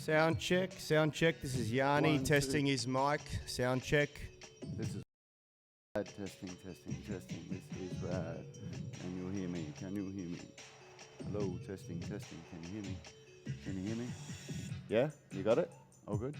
Sound check, sound check. This is Yanni 1, 2. testing his mic. Sound check. This is Brad. Testing. This is Brad. Can you hear me? Hello, testing. Can you hear me? Yeah? You got it? All good?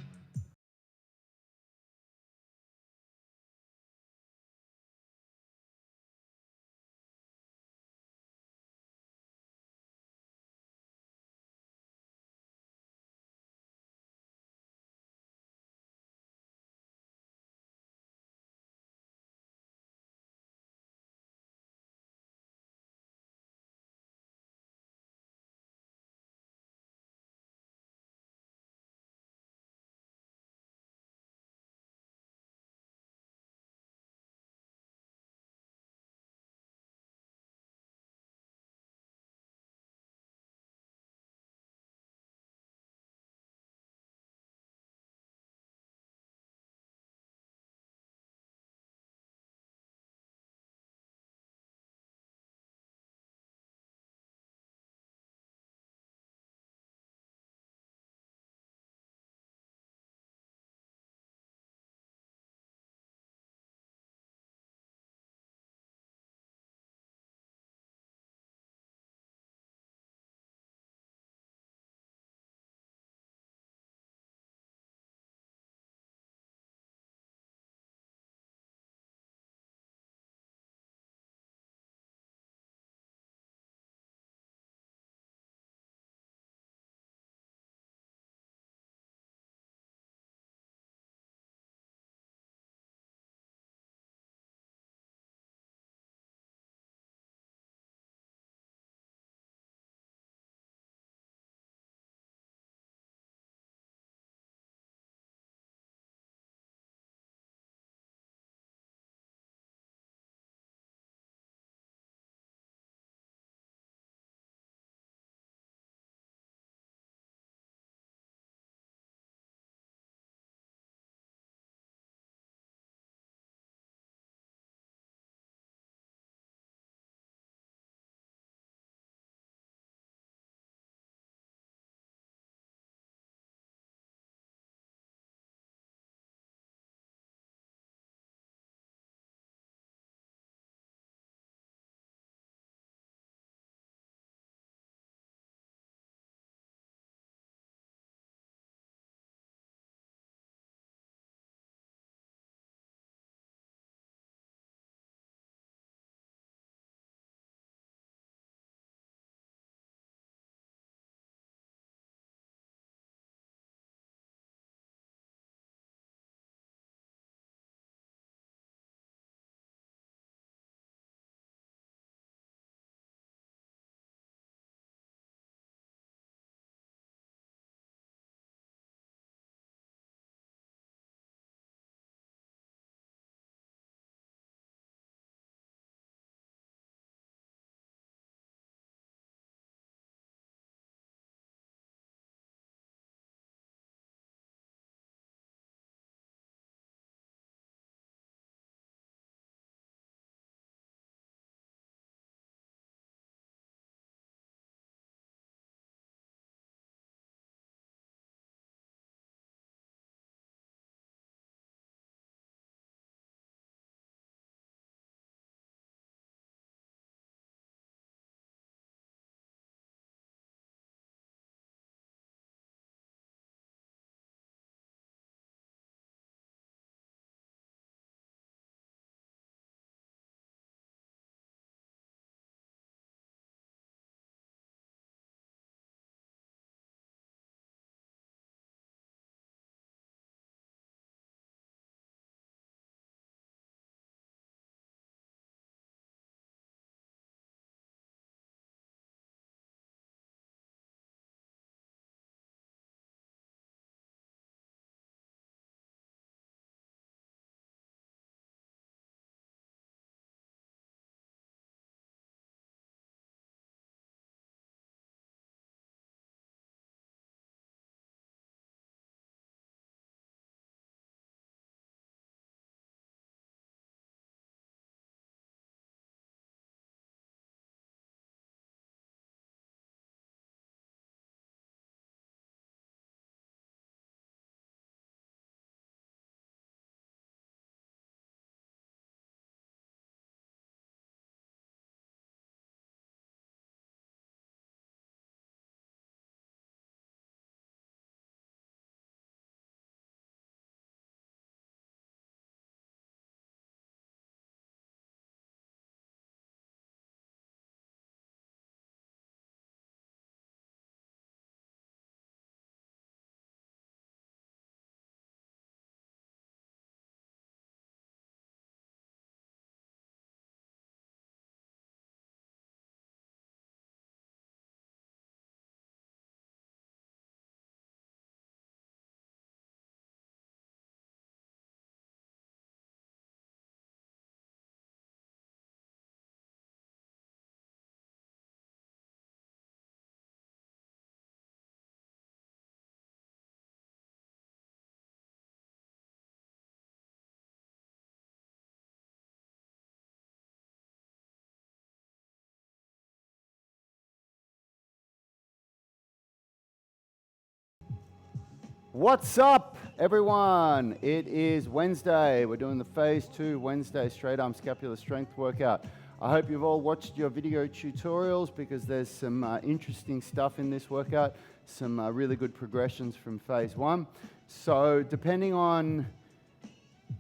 What's up, everyone? It is Wednesday. We're doing the Phase 2 Wednesday straight arm scapular strength workout. I hope you've all watched your video tutorials because there's some interesting stuff in this workout, some really good progressions from Phase 1. So depending on,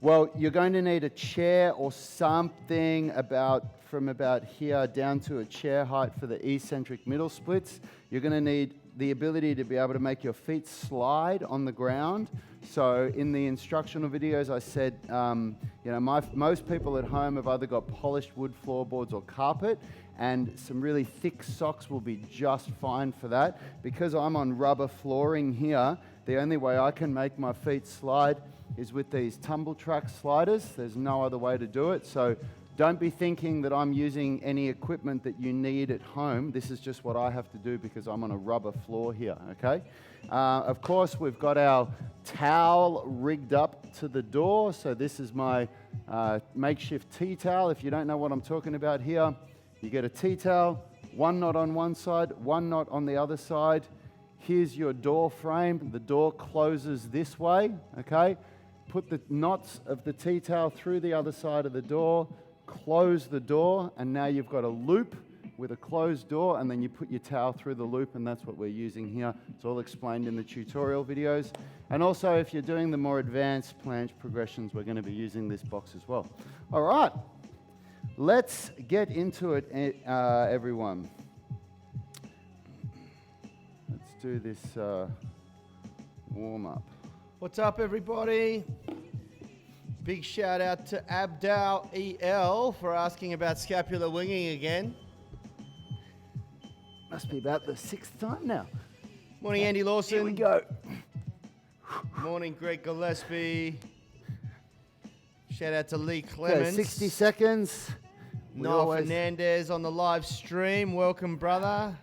well, you're going to need a chair or something from about here down to a chair height for the eccentric middle splits. You're going to need the ability to be able to make your feet slide on the ground. So in the instructional videos, I said, most people at home have either got polished wood floorboards or carpet, and some really thick socks will be just fine for that. Because I'm on rubber flooring here, the only way I can make my feet slide is with these tumble track sliders. There's no other way to do it. So don't be thinking that I'm using any equipment that you need at home. This is just what I have to do because I'm on a rubber floor here, okay? Of course, we've got our towel rigged up to the door. So this is my makeshift tea towel. If you don't know what I'm talking about here, you get a tea towel, one knot on one side, one knot on the other side. Here's your door frame. The door closes this way, okay? Put the knots of the tea towel through the other side of the door, close the door, and now you've got a loop with a closed door, and then you put your towel through the loop, and that's what we're using here. It's all explained in the tutorial videos. And also, if you're doing the more advanced planche progressions, we're going to be using this box as well. All right, let's get into it, everyone. Let's do this warm-up. What's up, everybody? Big shout out to Abdal EL for asking about scapular winging again. Must be about the 6th time now. Morning, Andy Lawson. Here we go. Morning, Greg Gillespie. Shout out to Lee Clements. Okay, 60 seconds. Noel Fernandez on the live stream. Welcome, brother.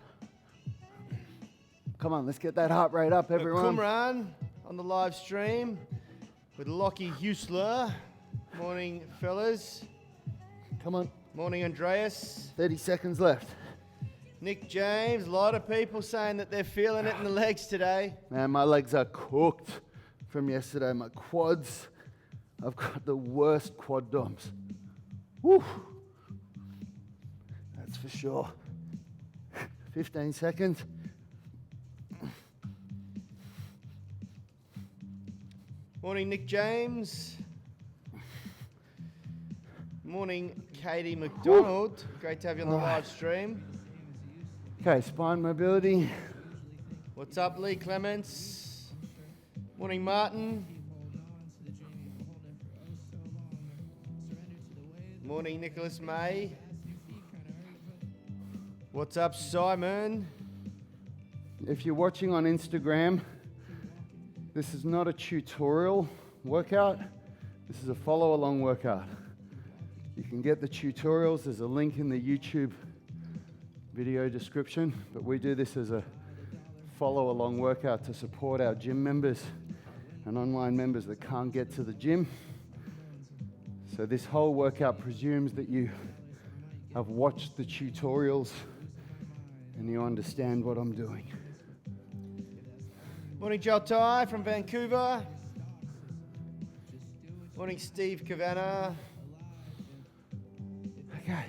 Come on, let's get that heart rate up, everyone. Kumran on the live stream with Lockie Husler. Morning, fellas. Come on. Morning, Andreas. 30 seconds left. Nick James. A lot of people saying that they're feeling it in the legs today. Man, my legs are cooked from yesterday. My quads, I've got the worst quad DOMs. Woo! That's for sure. 15 seconds. Morning, Nick James. Morning, Katie McDonald. Great to have you on the live stream. Okay, spine mobility. What's up, Lee Clements? Morning, Martin. Morning, Nicholas May. What's up, Simon? If you're watching on Instagram, this is not a tutorial workout. This is a follow-along workout. You can get the tutorials. There's a link in the YouTube video description, but we do this as a follow-along workout to support our gym members and online members that can't get to the gym. So this whole workout presumes that you have watched the tutorials and you understand what I'm doing. Morning, Joel Tai from Vancouver. Morning, Steve Cavanagh. Okay.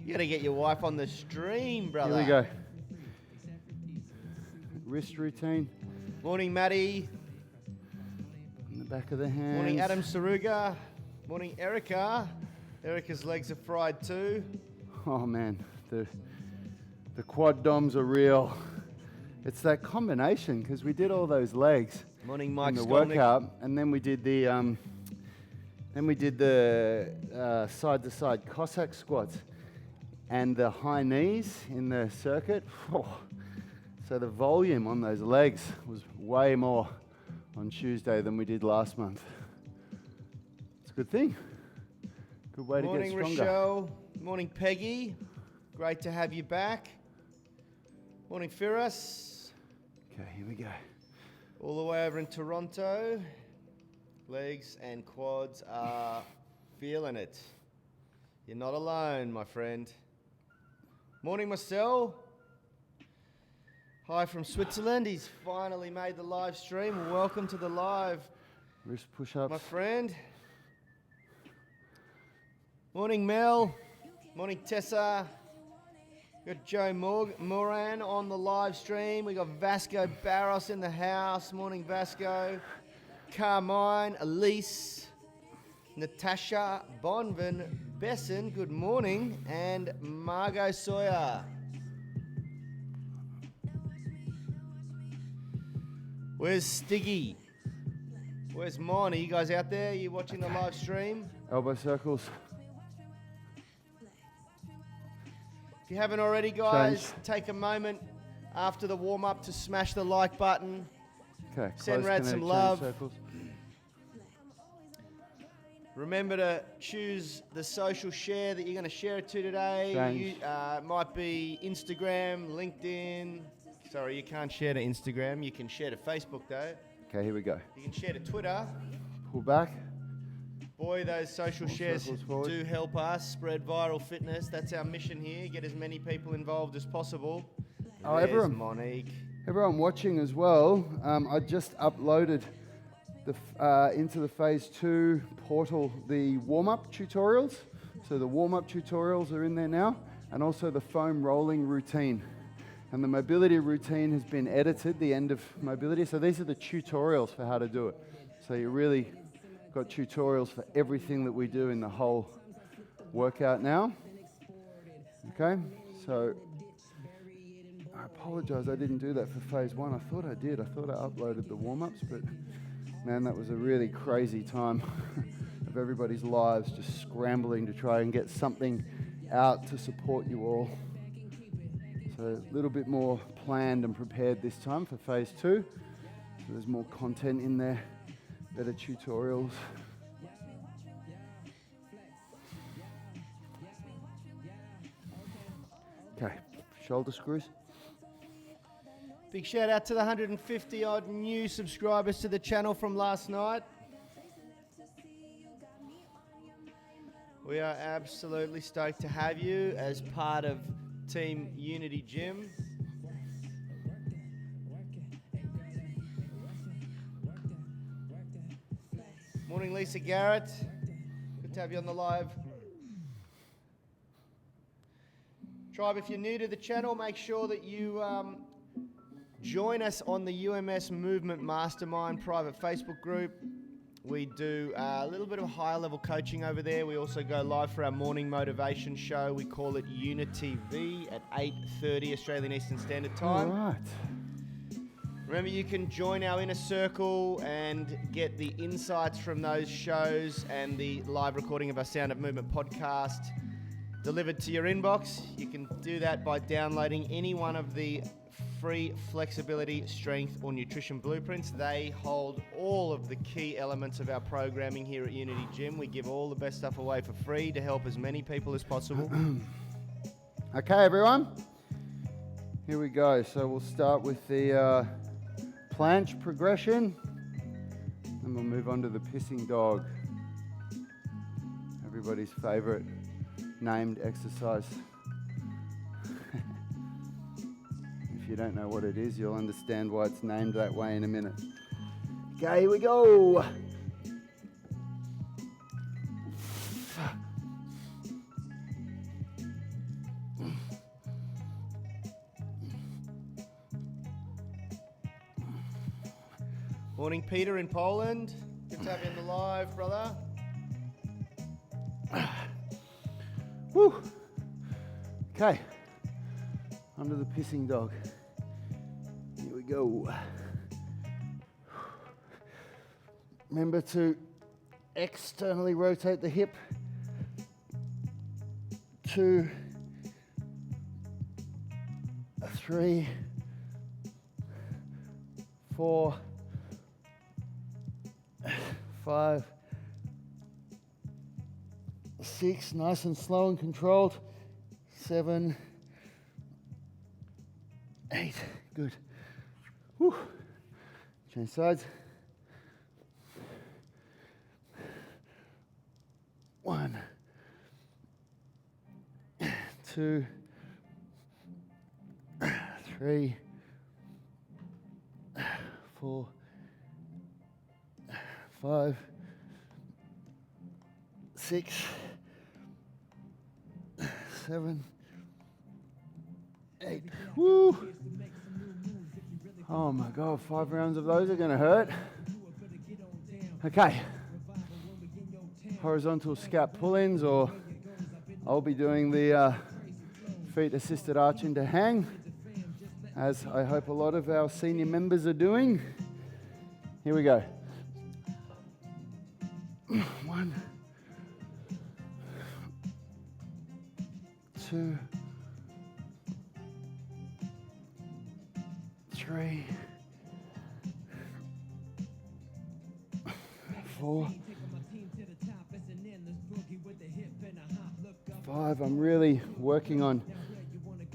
You gotta get your wife on the stream, brother. Here we go. Wrist routine. Morning, Maddie. In the back of the hands. Morning, Adam Saruga. Morning, Erica. Erica's legs are fried too. Oh man, the quad DOMs are real. It's that combination because we did all those legs. Morning, Mike in the Skolnick. workout, and then we did the side-to-side Cossack squats and the high knees in the circuit. Oh. So the volume on those legs was way more on Tuesday than we did last month. It's a good thing. Good way to get stronger. Morning, Rochelle. Morning, Peggy. Great to have you back. Morning, Firas. Okay, here we go. All the way over in Toronto. Legs and quads are feeling it. You're not alone, my friend. Morning, Marcel. Hi from Switzerland. He's finally made the live stream. Welcome to the live, Wrist push-ups. my friend. Morning, Mel. Morning, Tessa. We got Joe Moran on the live stream. We got Vasco Barros in the house. Morning, Vasco. Carmine, Elise, Natasha Bonvin Besson. Good morning. And Margot Sawyer. Where's Stiggy? Where's Mon? Are you guys out there? Are you watching the live stream? Elbow circles. If you haven't already, guys, take a moment after the warm-up to smash the like button. Okay. Send close Rad connect, some chain love. circles. Remember to choose the social share that you're going to share it to today. Change. It might be Instagram, LinkedIn. Sorry, you can't share to Instagram. You can share to Facebook, though. Okay, here we go. You can share to Twitter. Pull back. Boy, those social More shares circles forward. do help us spread viral fitness. That's our mission here. Get as many people involved as possible. Oh, There's everyone. Monique. Everyone watching as well, I just uploaded into the Phase 2 portal the warm-up tutorials. So the warm-up tutorials are in there now, and also the foam rolling routine. And the mobility routine has been edited, the end of mobility. So these are the tutorials for how to do it. So you really got tutorials for everything that we do in the whole workout now. Okay, so I apologize, I didn't do that for Phase 1. I thought I did. I thought I uploaded the warm-ups, but man, that was a really crazy time of everybody's lives just scrambling to try and get something out to support you all. So a little bit more planned and prepared this time for Phase 2. So there's more content in there, better tutorials. Okay, shoulder screws. Big shout out to the 150 odd new subscribers to the channel from last night. We are absolutely stoked to have you as part of Team Unity Gym. Morning, Lisa Garrett. Good to have you on the live. Tribe, if you're new to the channel, make sure that you join us on the UMS Movement Mastermind private Facebook group. We do a little bit of higher level coaching over there. We also go live for our morning motivation show. We call it Unity V at 8:30 Australian Eastern Standard Time. All right. Remember, you can join our inner circle and get the insights from those shows and the live recording of our Sound of Movement podcast delivered to your inbox. You can do that by downloading any one of the free flexibility, strength, or nutrition blueprints. They hold all of the key elements of our programming here at Unity Gym. We give all the best stuff away for free to help as many people as possible. Okay, everyone. Here we go. So we'll start with the planche progression, and we'll move on to the pissing dog. Everybody's favorite named exercise. If you don't know what it is, you'll understand why it's named that way in a minute. Okay, here we go. Morning, Peter in Poland. Good to have you on the live, brother. Woo. Okay, under the pissing dog. Here we go. Remember to externally rotate the hip. 2, 3, 4, 5, 6, nice and slow and controlled. 7, 8, good. Whew. Change sides. 1, 2, 3, 4, 5, 6, 7, 8. Woo! Oh my God, 5 rounds of those are going to hurt. Okay. Horizontal scap pull-ins, or I'll be doing the feet assisted arch into hang, as I hope a lot of our senior members are doing. Here we go. 1, 2, 3, 4, 5. I'm really working on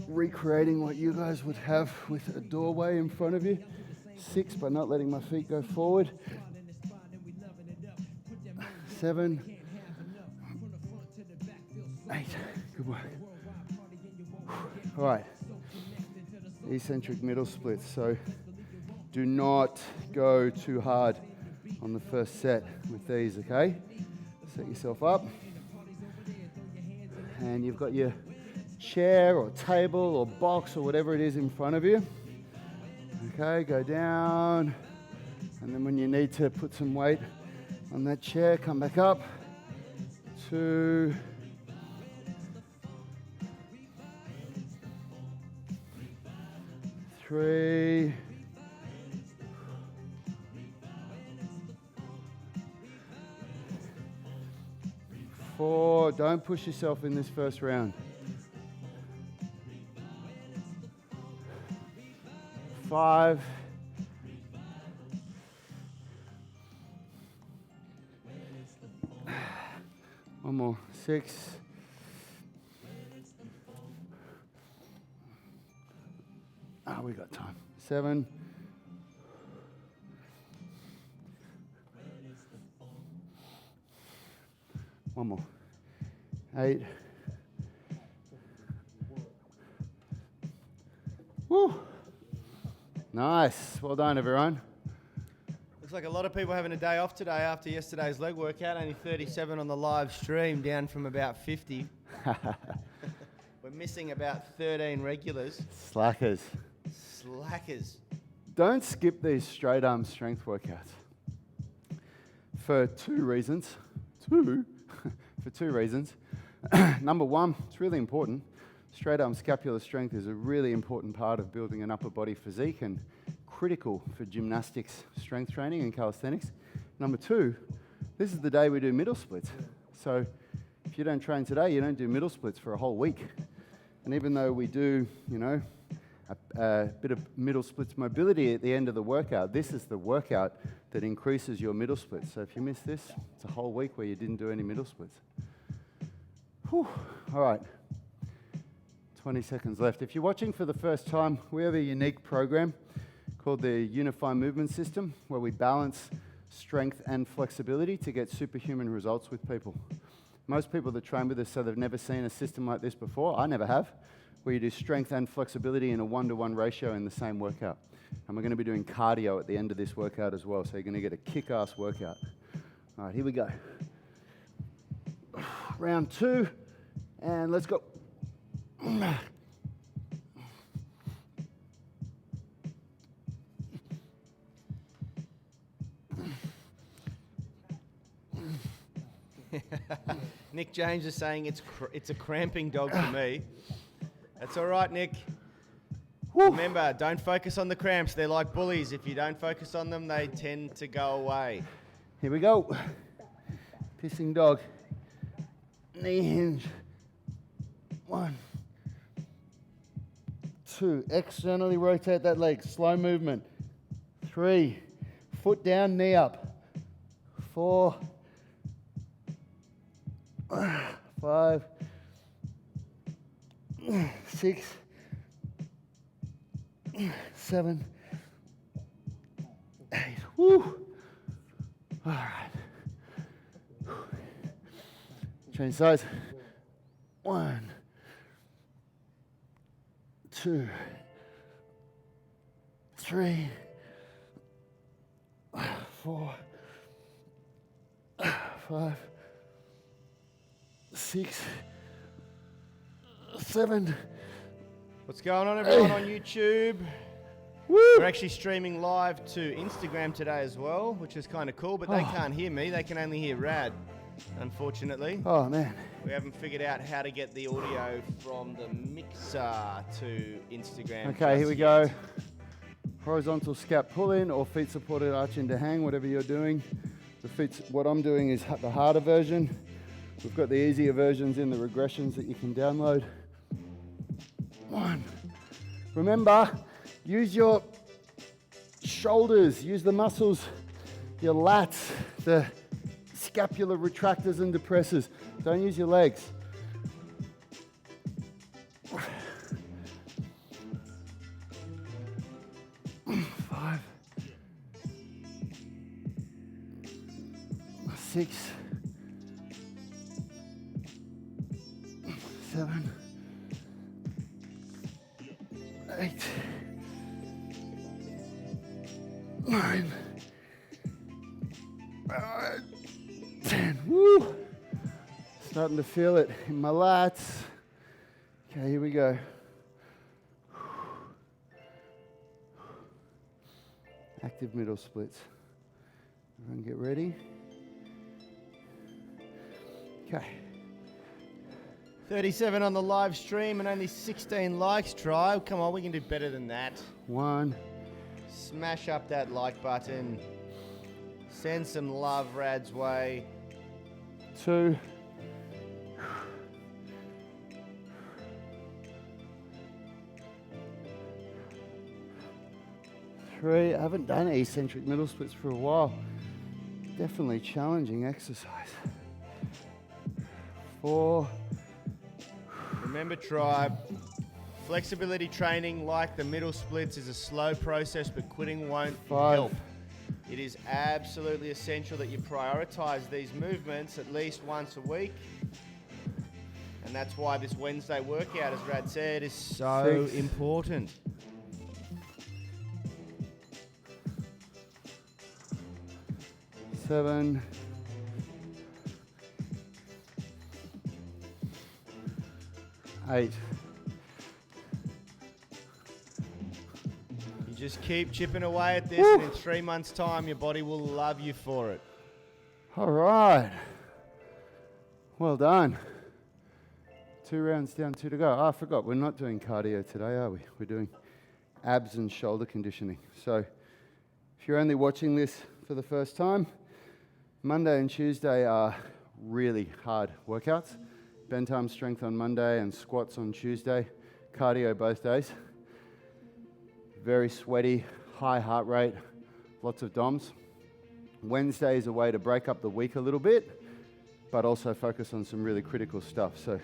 recreating what you guys would have with a doorway in front of you. 6, by not letting my feet go forward. 7, 8. Good work. All right. Eccentric middle splits. So do not go too hard on the first set with these, okay? Set yourself up. And you've got your chair or table or box or whatever it is in front of you. Okay, go down. And then when you need to put some weight on that chair, come back up. 2, 3, 4. Don't push yourself in this first round. 5. 1 more. 6. We got time. 7. 1 more. 8. Woo! Nice. Well done, everyone. Looks like a lot of people having a day off today after yesterday's leg workout. Only 37 on the live stream, down from about 50. We're missing about 13 regulars. Slackers. Slackers. Don't skip these straight arm strength workouts. For 2 reasons. For 2 reasons. Number 1, it's really important. Straight arm scapular strength is a really important part of building an upper body physique and critical for gymnastics, strength training and calisthenics. Number 2, this is the day we do middle splits. So if you don't train today, you don't do middle splits for a whole week. And even though we do, a bit of middle splits mobility at the end of the workout, this is the workout that increases your middle splits. So if you miss this, it's a whole week where you didn't do any middle splits. Whew. All right. 20 seconds left. If you're watching for the first time, we have a unique program called the Unified Movement System, where we balance strength and flexibility to get superhuman results with people. Most people that train with us say they've never seen a system like this before. I never have, where you do strength and flexibility in a 1-to-1 ratio in the same workout. And we're going to be doing cardio at the end of this workout as well, so you're going to get a kick-ass workout. All right, here we go. Round 2, and let's go. Nick James is saying it's a cramping dog for me. That's all right, Nick. Woo. Remember, don't focus on the cramps. They're like bullies. If you don't focus on them, they tend to go away. Here we go. Pissing dog. Knee hinge. 1, 2. Externally rotate that leg. Slow movement. 3. Foot down, knee up. 4. 5. 6. 7. 8. Woo! All right. Change size. 1, 2, 3, 4, 5, 6, 7. What's going on, everyone, on YouTube? Woo! We're actually streaming live to Instagram today as well, which is kind of cool, but they can't hear me. They can only hear Rad, unfortunately. Oh, man. We haven't figured out how to get the audio from the mixer to Instagram. Okay, here we yet. go. Horizontal scap pull in or feet supported arch into hang, whatever you're doing. What I'm doing is the harder version. We've got the easier versions in the regressions that you can download. 1. Remember, use your shoulders, use the muscles, your lats, the scapular retractors and depressors. Don't use your legs. 5, 6, 7, 8, 9, 10. Woo! Starting to feel it in my lats. Okay, here we go. Active middle splits. Everyone get ready. Okay. 37 on the live stream and only 16 likes, Try. Come on, we can do better than that. 1. Smash up that like button. Send some love Rad's way. 2. 3. I haven't done eccentric middle splits for a while. Definitely challenging exercise. 4. Remember, Tribe, flexibility training like the middle splits is a slow process, but quitting won't 5. help. It is absolutely essential that you prioritize these movements at least once a week. And that's why this Wednesday workout, as Rad said, is so 6. important. 7. 8. You just keep chipping away at this, and in 3 months' time, your body will love you for it. All right. Well done. 2 rounds down, 2 to go. Oh, I forgot, we're not doing cardio today, are we? We're doing abs and shoulder conditioning. So if you're only watching this for the first time, Monday and Tuesday are really hard workouts. Bend time strength on Monday and squats on Tuesday. Cardio both days. Very sweaty, high heart rate, lots of DOMs. Wednesday is a way to break up the week a little bit, but also focus on some really critical stuff. So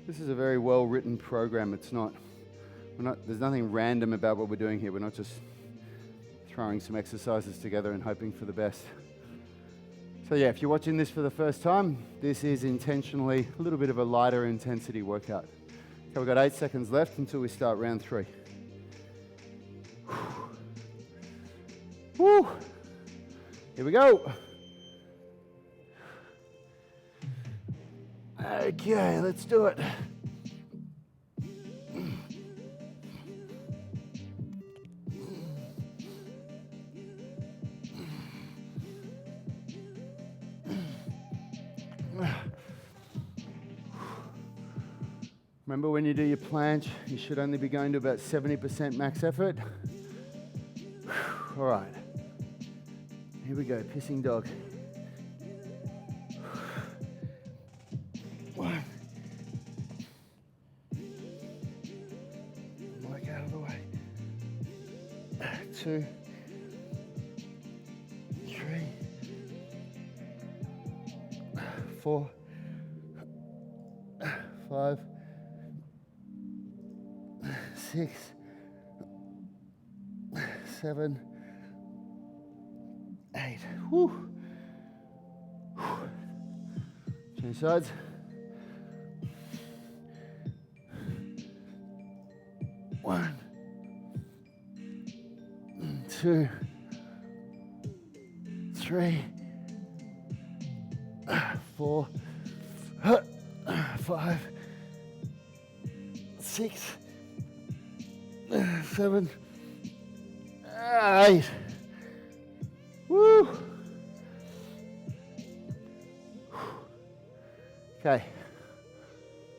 this is a very well-written program. There's nothing random about what we're doing here. We're not just throwing some exercises together and hoping for the best. So yeah, if you're watching this for the first time, this is intentionally a little bit of a lighter intensity workout. Okay, we've got 8 seconds left until we start round 3. Woo! Here we go. Okay, let's do it. Remember, when you do your planche, you should only be going to about 70% max effort. All right. Here we go, pissing dog. 1. Work out of the way. 2. 3. 4. 5. 6. 7. 8. Whew. Change sides. 1. 2. 3, 4, 5, 6, 7, 8. Woo! Okay.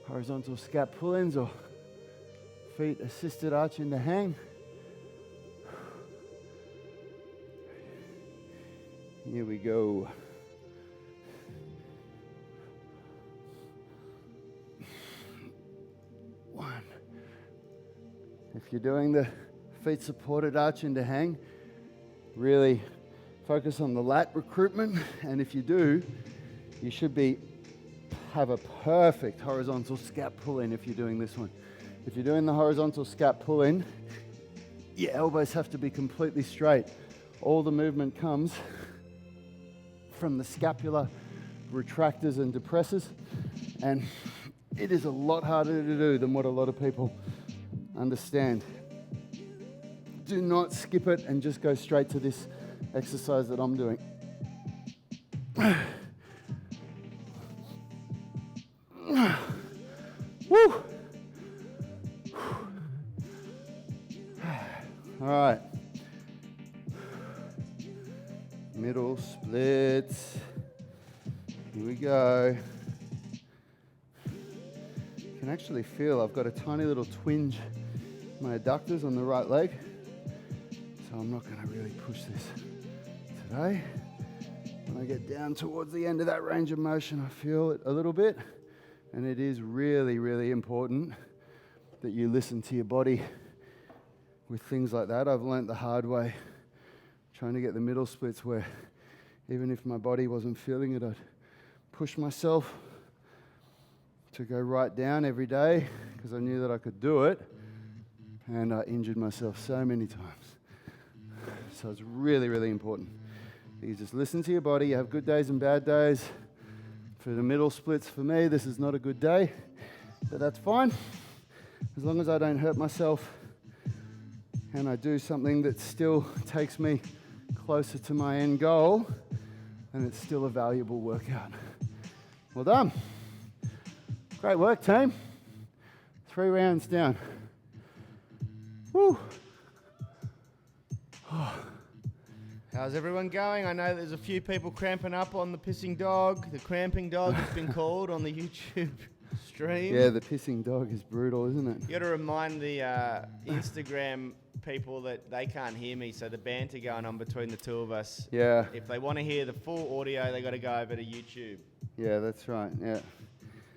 Horizontal scap pull-ins or feet assisted arch into hang. Here we go. One. If you're doing the feet supported arch into hang, really focus on the lat recruitment, and if you do, you should have a perfect horizontal scap pull-in if you're doing this one. If you're doing the horizontal scap pull-in, your elbows have to be completely straight. All the movement comes from the scapular retractors and depressors, and it is a lot harder to do than what a lot of people understand. Do not skip it and just go straight to this exercise that I'm doing. Woo! All right. Middle splits. Here we go. You can actually feel I've got a tiny little twinge in my adductors on the right leg. So I'm not going to really push this today. When I get down towards the end of that range of motion, I feel it a little bit. And it is really, really important that you listen to your body with things like that. I've learnt the hard way, trying to get the middle splits where even if my body wasn't feeling it, I'd push myself to go right down every day because I knew that I could do it, and I injured myself so many times. So it's really, really important that you just listen to your body. You have good days and bad days. For the middle splits, for me, this is not a good day, but that's fine. As long as I don't hurt myself and I do something that still takes me closer to my end goal, and it's still a valuable workout. Well done. Great work, team. 3 rounds down. Woo. How's everyone going? I know there's a few people cramping up on the pissing dog. The cramping dog has been called on the YouTube stream. Yeah, the pissing dog is brutal, isn't it? You got to remind the Instagram people that they can't hear me, so the banter going on between the two of us. Yeah. If they want to hear the full audio, they got to go over to YouTube. Yeah, that's right. Yeah.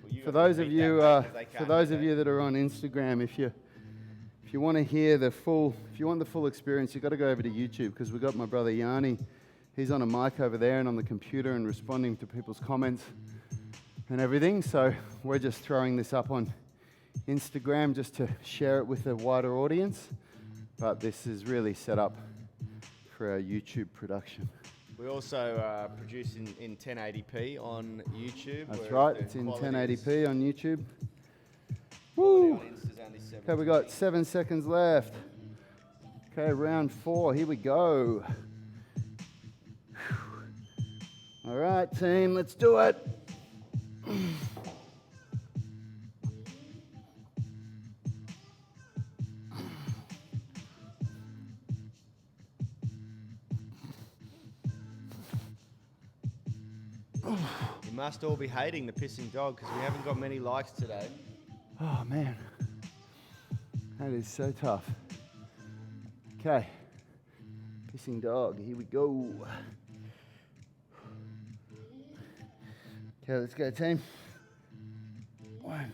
Well, For those of you, that are on Instagram, if you want to hear the full experience, you've got to go over to YouTube, because we've got my brother Yanni. He's on a mic over there and on the computer and responding to people's comments and everything. So we're just throwing this up on Instagram just to share it with a wider audience. But this is really set up for our YouTube production. We also produce in 1080p on YouTube. That's right, it's in 1080p on YouTube. Woo! Woo! Okay, we got 7 seconds left. Okay, round 4, here we go. All right, team, let's do it. You must all be hating the pissing dog because we haven't got many likes today. Oh, man. That is so tough. Okay. Pissing dog, here we go. Okay, let's go, team. 1,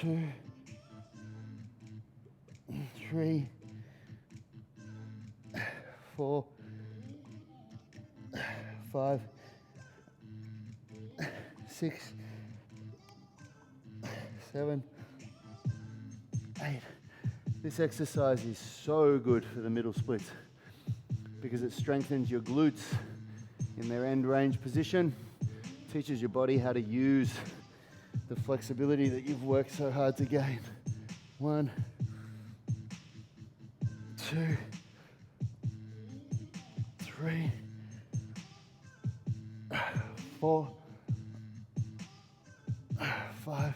2, 3, 4, 5, 6, 7, 8. This exercise is so good for the middle splits because it strengthens your glutes in their end range position, teaches your body how to use the flexibility that you've worked so hard to gain. 1, 2, 3, 4, 5,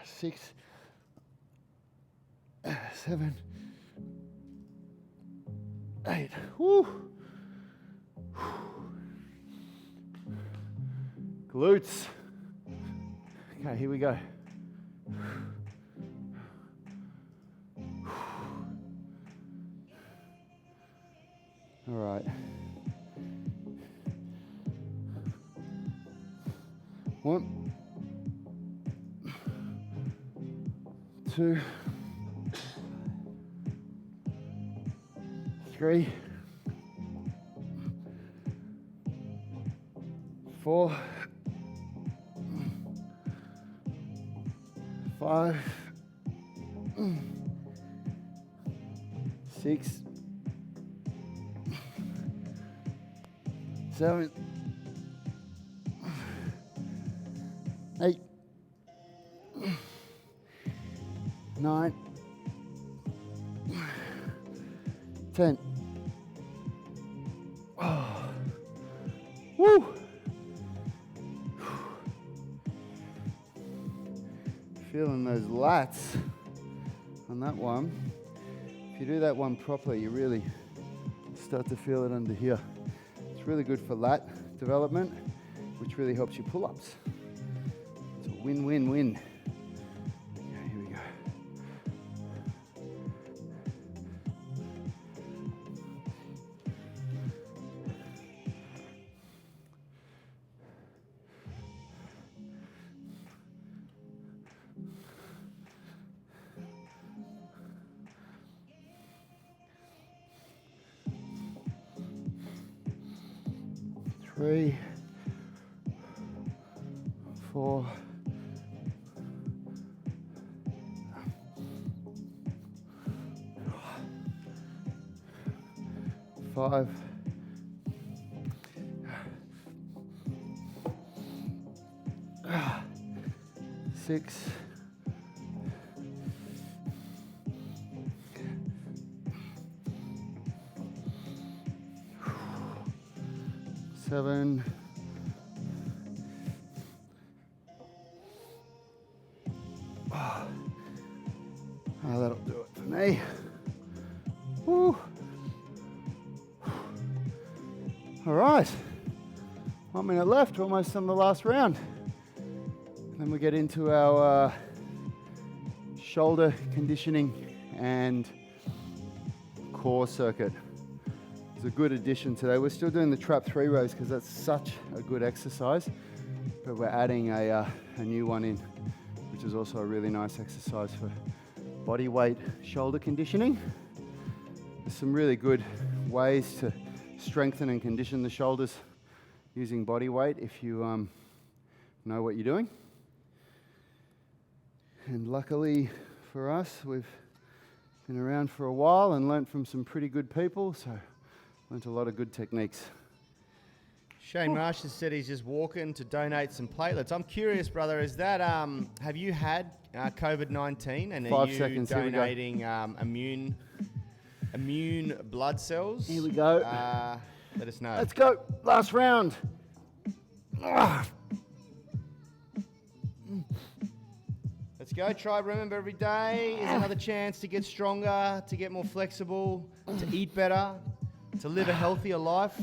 6, 7, 8. Woo! Glutes. Okay, here we go. All right. 1, 2, 3, 4, 5, 6, 7, 8, 9, 10. Oh. Woo! Feeling those lats on that one. If you do that one properly, you really start to feel it under here. It's really good for lat development, which really helps you pull-ups. It's a win-win-win. Okay, here we go. Three, 4, 5, 6, 7, oh, that'll do it for me. Woo. All right, 1 minute left, almost on the last round. Then we get into our shoulder conditioning and core circuit. It's a good addition today. We're still doing the trap 3 rows because that's such a good exercise, but we're adding a new one in, which is also a really nice exercise for body weight shoulder conditioning. There's some really good ways to strengthen and condition the shoulders using body weight if you know what you're doing. And luckily for us, we've been around for a while and learnt from some pretty good people, so learnt a lot of good techniques. Shane Marsh has said he's just walking to donate some platelets. I'm curious, brother, is that, have you had COVID-19 and 5 are you seconds, here we go. donating immune blood cells? Here we go. Let us know. Let's go, last round. Let's go. Try, remember, every day is another chance to get stronger, to get more flexible, to eat better, to live a healthier life,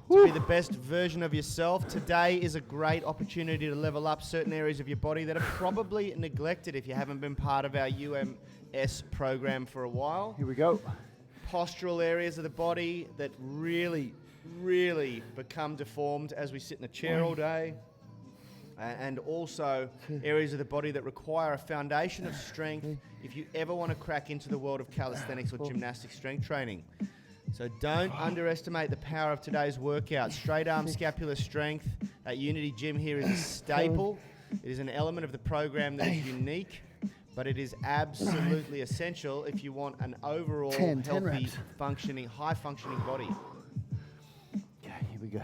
to be the best version of yourself. Today is a great opportunity to level up certain areas of your body that are probably neglected if you haven't been part of our UMS program for a while. Here we go. Postural areas of the body that really, really become deformed as we sit in a chair all day. And also areas of the body that require a foundation of strength if you ever want to crack into the world of calisthenics or gymnastic strength training. So don't underestimate the power of today's workout. Straight arm scapular strength at Unity Gym here is a staple. It is an element of the program that is unique, but it is absolutely essential if you want an overall 10 healthy, reps. functioning, high-functioning body. Okay, here we go.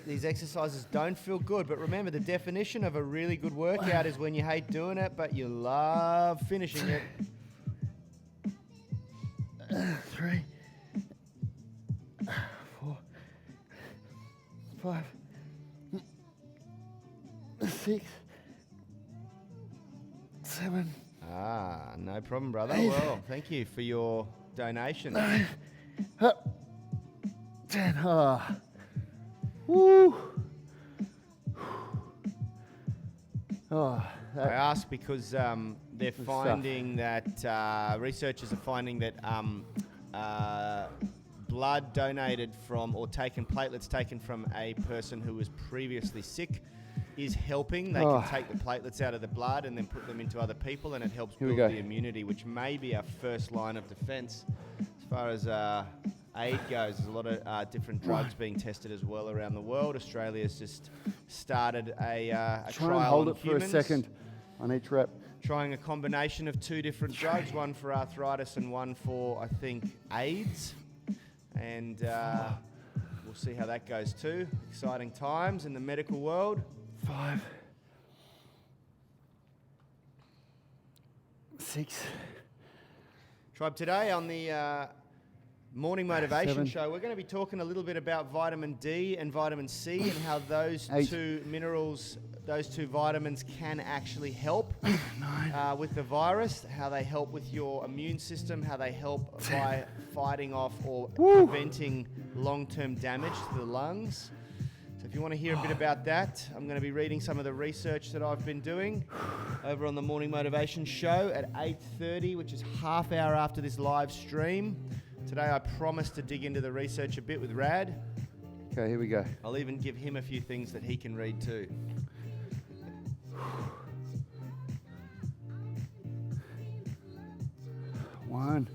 These exercises don't feel good, but remember, the definition of a really good workout is when you hate doing it, but you love finishing it. 5, 6, 7, No problem, brother. 8, Well, thank you for your donation. 9, 10. Woo. I ask because they're Good finding that researchers are finding that blood donated from or platelets taken from a person who was previously sick is helping. They can take the platelets out of the blood and then put them into other people, and it helps build the immunity, which may be our first line of defense. As far as aid goes, there's a lot of different drugs being tested as well around the world. Australia's just started a Try trial and hold on it humans, for a second on each rep. trying a combination of 2 different drugs, one for arthritis and one for, I think, AIDS. And we'll see how that goes too. Exciting times in the medical world. 5, 6. Tribe, today on the Morning Motivation 7. Show, we're going to be talking a little bit about vitamin D and vitamin C and how those 8. 2 minerals, those 2 vitamins can actually help 9. with the virus, how they help with your immune system, how they help by fighting off or preventing long-term damage to the lungs. So if you want to hear a bit about that, I'm going to be reading some of the research that I've been doing over on the Morning Motivation Show at 8:30, which is half hour after this live stream. Today I promised to dig into the research a bit with Rad. Okay, here we go. I'll even give him a few things that he can read too. One.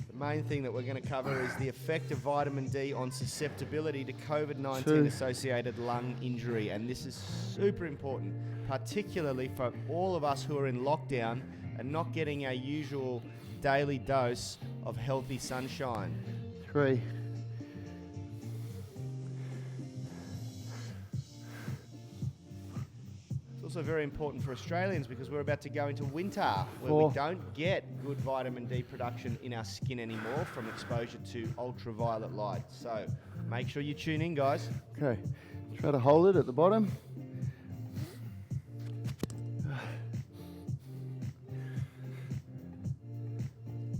The main thing that we're going to cover is the effect of vitamin D on susceptibility to COVID-19 2. associated lung injury. And this is super important, particularly for all of us who are in lockdown and not getting our usual daily dose of healthy sunshine. 3. It's also very important for Australians because we're about to go into winter where 4. we don't get good vitamin D production in our skin anymore from exposure to ultraviolet light. So make sure you tune in, guys. Okay, try to hold it at the bottom.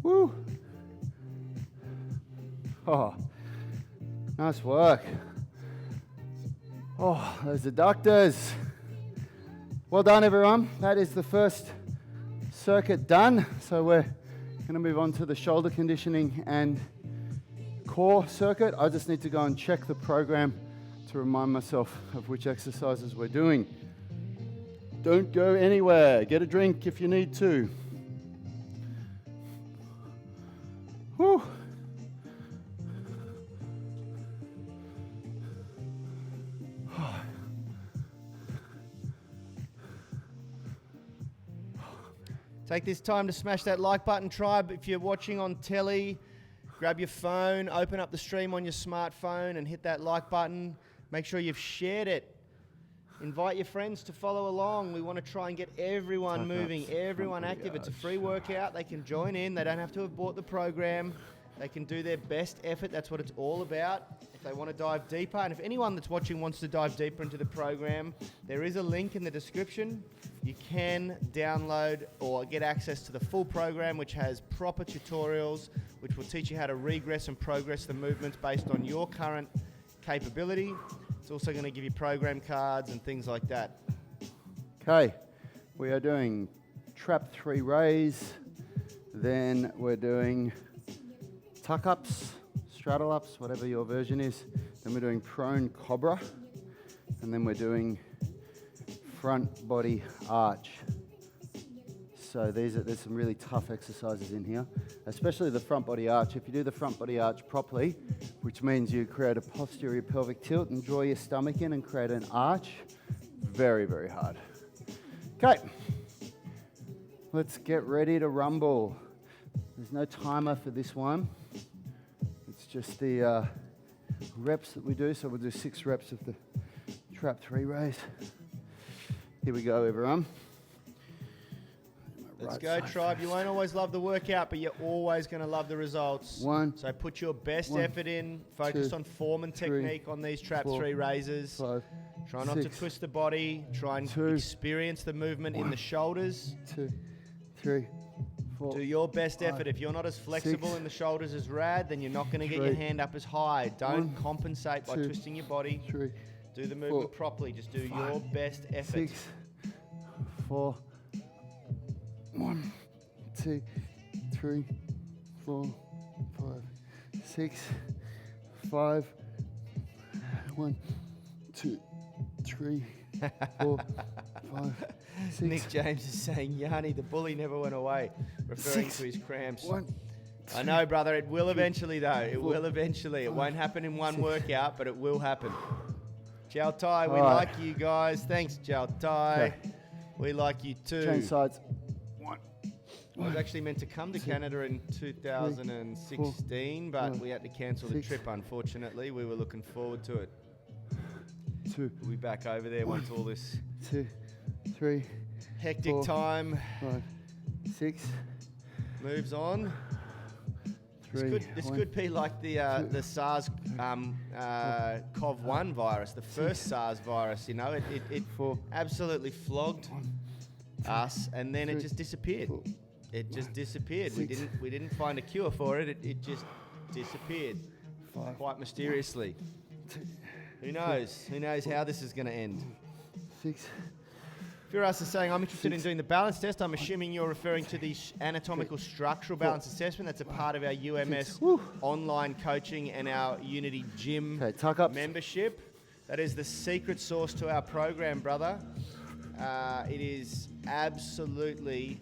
Woo! Oh, nice work. Oh, those are doctors. Well done, everyone. That is the first circuit done. So we're going to move on to the shoulder conditioning and core circuit. I just need to go and check the program to remind myself of which exercises we're doing. Don't go anywhere. Get a drink if you need to. Whew. Take this time to smash that like button, tribe. If you're watching on telly, grab your phone, open up the stream on your smartphone and hit that like button. Make sure you've shared it. Invite your friends to follow along. We want to try and get everyone moving, everyone active. It's a free workout. They can join in. They don't have to have bought the program. They can do their best effort. That's what it's all about. If they want to dive deeper, and if anyone that's watching wants to dive deeper into the program, there is a link in the description. You can download or get access to the full program, which has proper tutorials, which will teach you how to regress and progress the movements based on your current capability. It's also going to give you program cards and things like that. Okay, we are doing trap 3 raise, then we're doing tuck ups, straddle ups, whatever your version is. Then we're doing prone cobra, and then we're doing front body arch. So there's some really tough exercises in here, especially the front body arch. If you do the front body arch properly, which means you create a posterior pelvic tilt and draw your stomach in and create an arch, very, very hard. Okay, let's get ready to rumble. There's no timer for this one. It's just the reps that we do. So we'll do 6 reps of the trap 3 raise. Here we go, everyone. My Let's Right go, side tribe. first. You won't always love the workout, but you're always going to love the results. 1, So put your best 1, effort in. Focus 2, on form and 3, technique on these trap 4, 3 raises. 5, Try not to 6, twist the body. Try and 2, experience the movement in the shoulders. 2, 3, 4. Do your best 5, effort. If you're not as flexible 6, in the shoulders as Rad, then you're not going to get your 3, hand up as high. Don't 1, compensate by 2, twisting your body. 3, Do the movement 4, properly. Just do 5, your best effort. 6, 4, 1, 2, 3, 4, 5, 6, 5, 1, 2, 3, 4, 5, 6. Nick James is saying, Yanni, the bully never went away, referring 6, to his cramps. 1, I know, brother. It will eventually, though. It 4, will eventually. It won't happen in one 6. workout, but it will happen. Jiao Tai, we All right. like you guys. Thanks, Jiao Tai. Okay. We like you too. Change sides. 1. I was actually meant to come to Canada in 2016, but 1, we had to cancel the 6. trip, unfortunately. We were looking forward to it. 2, We'll be back over there once all this 2, 3, hectic 4, time 5, 6, moves on. 3. This could be like the SARS CoV-1 virus, the first SARS virus. You know, it 4, absolutely flogged us, and then it 3, just disappeared. 4, It just disappeared. 6. We didn't find a cure for it. It just disappeared 5, quite mysteriously. 2, Who knows? Who knows how this is going to end? 6. Firas is saying, I'm interested in 6. doing the balance test. I'm assuming you're referring to the anatomical structural balance assessment. That's a part of our UMS online coaching and our Unity Gym Okay, tuck up. membership. That is the secret sauce to our program, brother. It is absolutely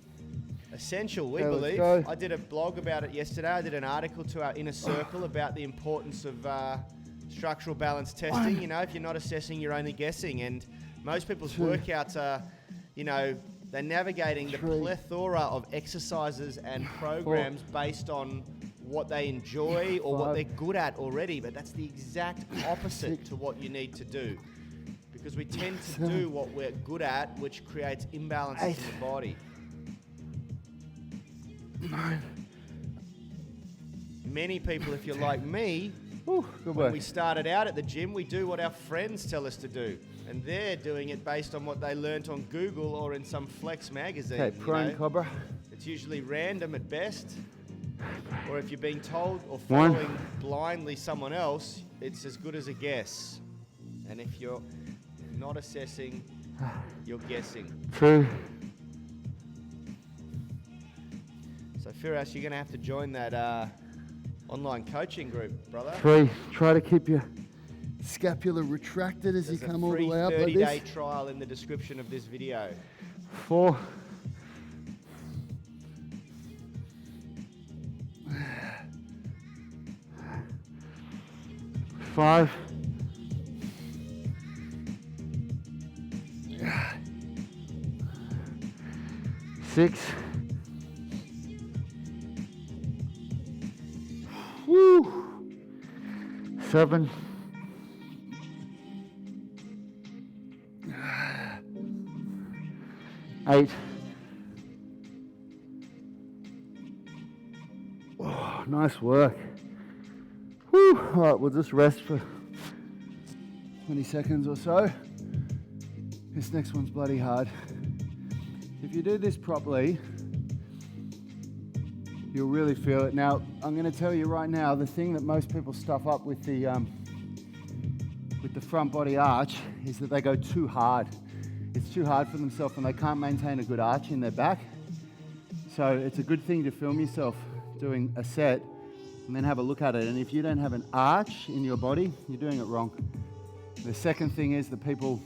essential, we Okay, let's believe. go. I did a blog about it yesterday. I did an article to our inner circle about the importance of structural balance testing. You know, if you're not assessing, you're only guessing. And most people's 2, workouts are, you know, they're navigating the 3, plethora of exercises and programs based on what they enjoy or what 5, they're good at already. But that's the exact opposite 6, to what you need to do. Because we tend to 7, do what we're good at, which creates imbalances 8, in the body. 9. Many people, if you're like me, Good when work. we started out at the gym, we do what our friends tell us to do. And they're doing it based on what they learnt on Google or in some Flex magazine. Okay, you prone know? cobra. It's usually random at best. Or if you're being told or 1, following blindly someone else, it's as good as a guess. And if you're not assessing, you're guessing. 2, So Firas, you're going to have to join that online coaching group, brother. 3. Try to keep your scapula retracted as There's you a come all the free way up like 30-day this. trial in the description of this video. 4. 5. 6. Woo. 7. 8. Oh, nice work. Whew. All right, we'll just rest for 20 seconds or so. This next one's bloody hard. If you do this properly, you'll really feel it. Now, I'm going to tell you right now, the thing that most people stuff up with the front body arch is that they go too hard. It's too hard for themselves and they can't maintain a good arch in their back. So it's a good thing to film yourself doing a set and then have a look at it. And if you don't have an arch in your body, you're doing it wrong. The second thing is that people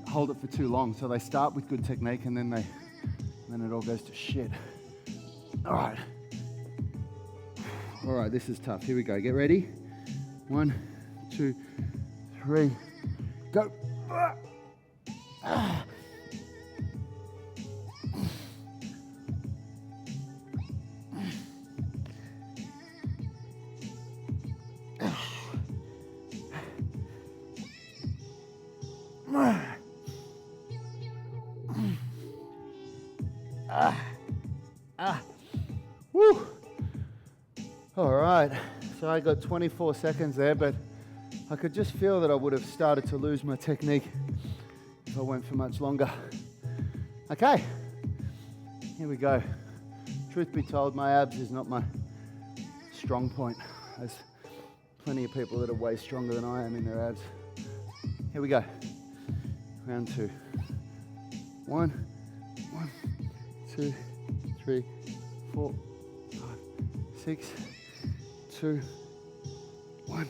hold it for too long. So they start with good technique and then it all goes to shit. All right. All right, this is tough. Here we go. Get ready. 1, 2, 3, go. Ah. All right, so I got 24 seconds there, but I could just feel that I would have started to lose my technique if I went for much longer. Okay, here we go. Truth be told, my abs is not my strong point. There's plenty of people that are way stronger than I am in their abs. Here we go. Round 2. 1, 2, 3, 4, 5, 6, 2, 1,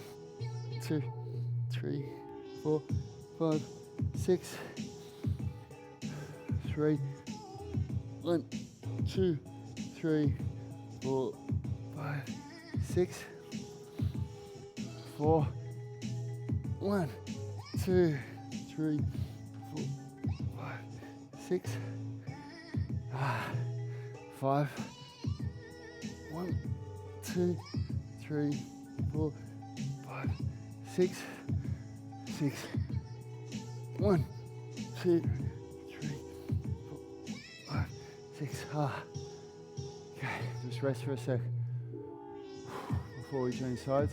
2, 3, 4, 5, 6, 3, 1, 2, 3, 4, 5, 6, 4, 1, 2, 3, 4, 5, 6, 5, 1, 2, 3, 4, 5, 6, 6, 1, 2, 3, 4, 5, 6. Okay, just rest for a sec before we change sides.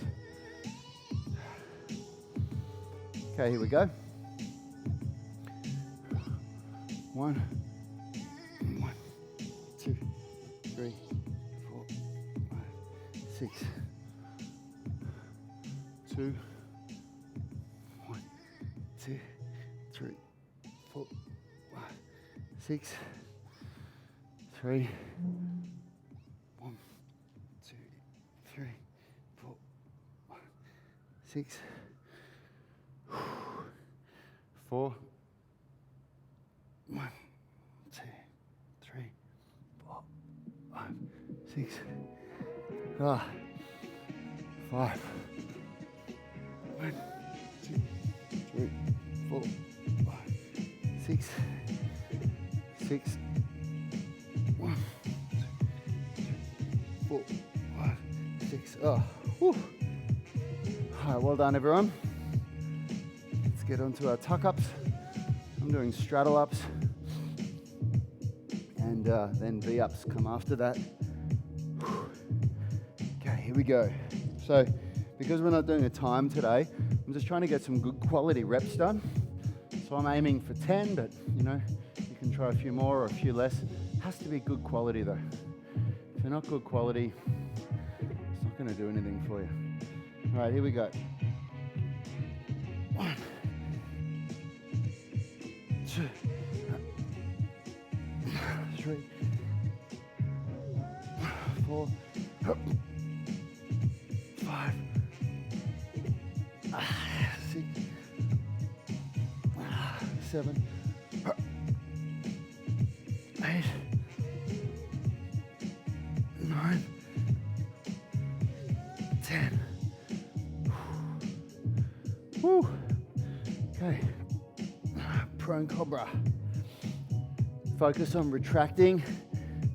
Okay, here we go. 1, 2, 3, 4, 5, 6, 2, 1, 2, 3, 4, 5, 6, 3, 1, 2, 3, 4, 5, 6, 4, 1, 2, 3, 4, 5, 6, 5, 1, 2, 3, 4, 5, 6, 6, 1, 2, 4, 5, 6. Whew. All right, well done, everyone. Let's get onto our tuck-ups. I'm doing straddle-ups, and then V-ups come after that. Okay, here we go. So, because we're not doing a time today, I'm just trying to get some good quality reps done. So I'm aiming for 10, but you know, you can try a few more or a few less. It has to be good quality though. If they're not good quality, it's not going to do anything for you. All right, here we go. 1, 2, 3, 4, 5, 6, 7, 8, 9, 10. Woo. Okay. Prone cobra. Focus on retracting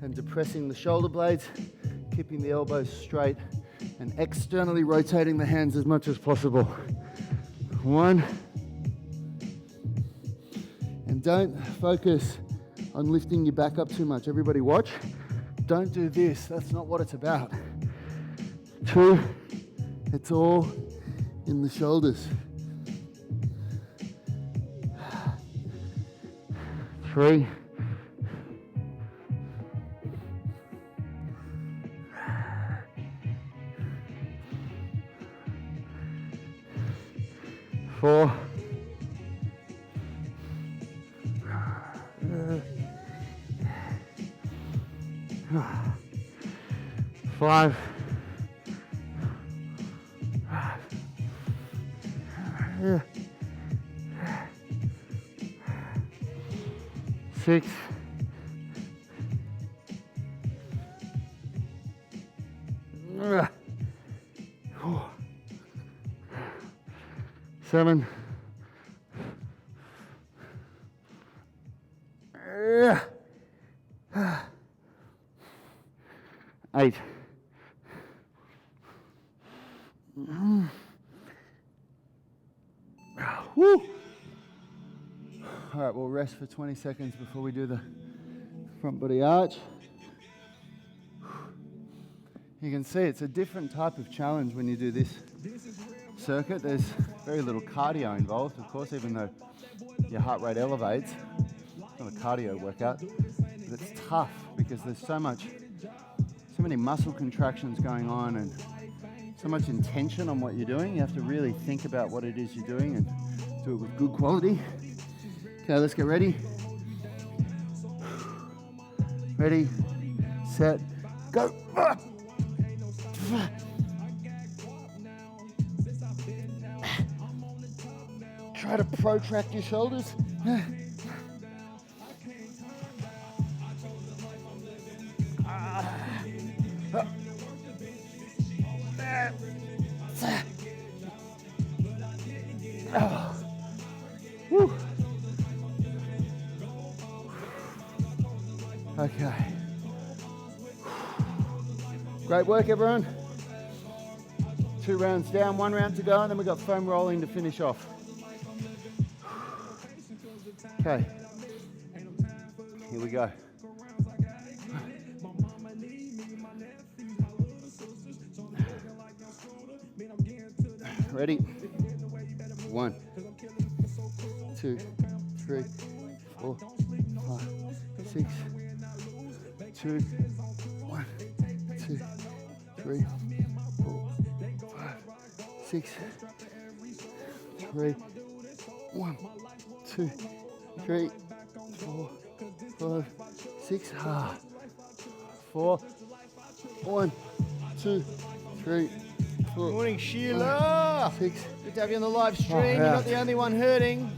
and depressing the shoulder blades, keeping the elbows straight, and externally rotating the hands as much as possible. 1. And don't focus on lifting your back up too much. Everybody watch. Don't do this. That's not what it's about. 2. It's all in the shoulders. 3. 4. 5. 6. 7. 8. Woo. All right, we'll rest for 20 seconds before we do the front body arch. You can see it's a different type of challenge when you do this circuit. There's very little cardio involved, of course, even though your heart rate elevates. It's not a cardio workout, but it's tough because there's so many muscle contractions going on and so much intention on what you're doing. You have to really think about what it is you're doing and do it with good quality. Okay, let's get ready. Ready, set, go. Try to protract your shoulders. Woo. Okay. Great work, everyone. 2 rounds down, 1 round to go, and then we've got foam rolling to finish off. Okay. Here we go. Ready? 1, 2, 3, 4, 5, 6. 2, 1, 2, 3, 4, 5, 6, 3, 1, 2, 3, 4, 5, 6. 4, 1, 2, 3, 4. Good morning, Sheila. 6. Good to have you on the live stream. Oh, yeah. You're not the only one hurting.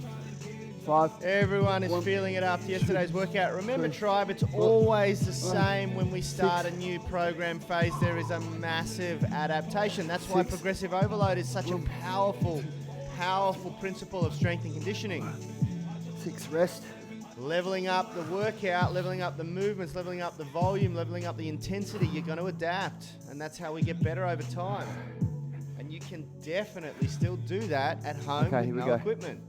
5. Everyone is 1, feeling it after yesterday's workout. Remember, 3, tribe, it's 4, always the 1, same when we start 6, a new program phase. There is a massive adaptation. That's why 6, progressive overload is such a 1, powerful principle of strength and conditioning. 6. Rest. Leveling up the workout, leveling up the movements, leveling up the volume, leveling up the intensity. You're going to adapt, and that's how we get better over time. And you can definitely still do that at home Okay, with here we no go. equipment.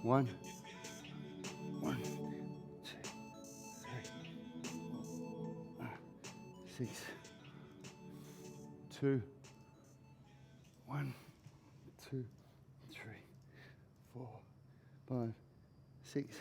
1, 1, 2, 3, 4, 6, 2, 1, 2, 3, 4, 5, 6.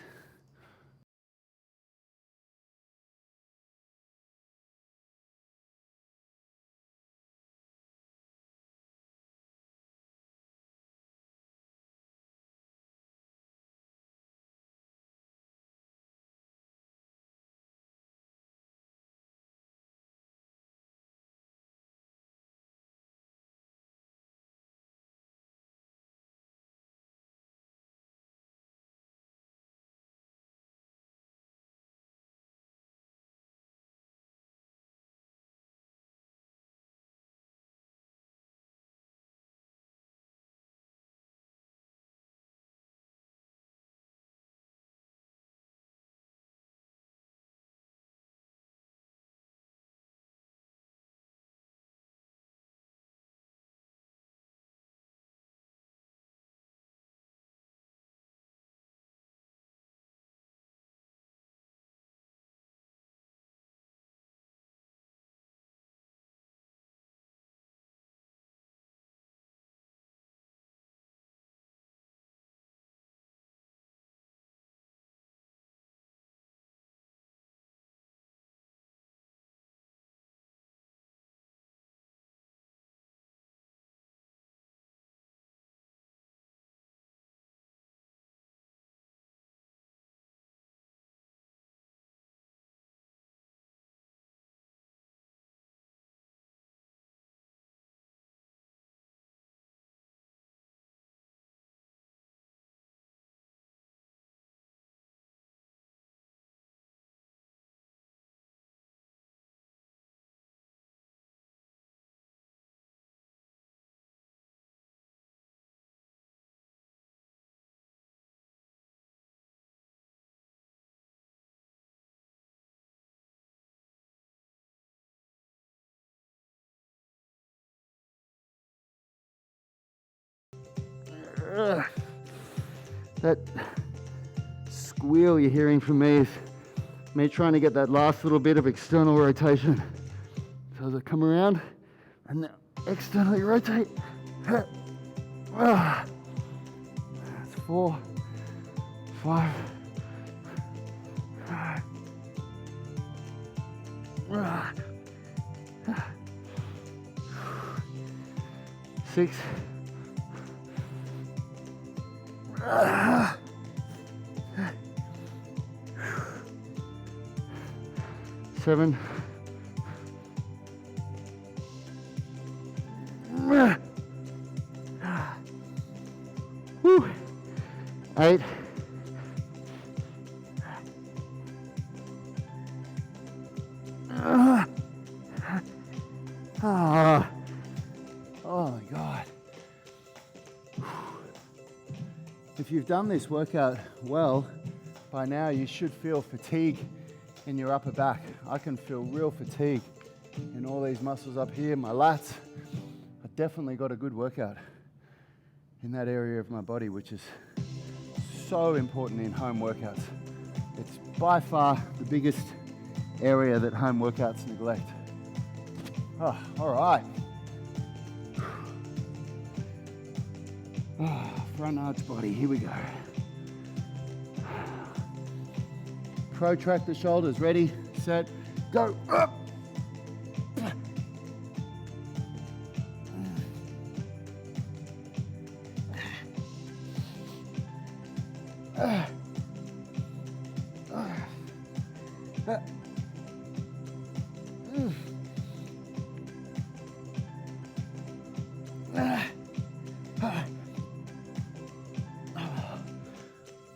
That squeal you're hearing from me is me trying to get that last little bit of external rotation. So as I come around and now externally rotate. That's 4, 5, 6, 7, 8, 'Oh my God. If you've done this workout well, by now you should feel fatigue in your upper back. I can feel real fatigue in all these muscles up here, my lats. I definitely got a good workout in that area of my body, which is so important in home workouts. It's by far the biggest area that home workouts neglect. Oh, all right. Front arch body, here we go. Protract the shoulders, ready, set, go. Up.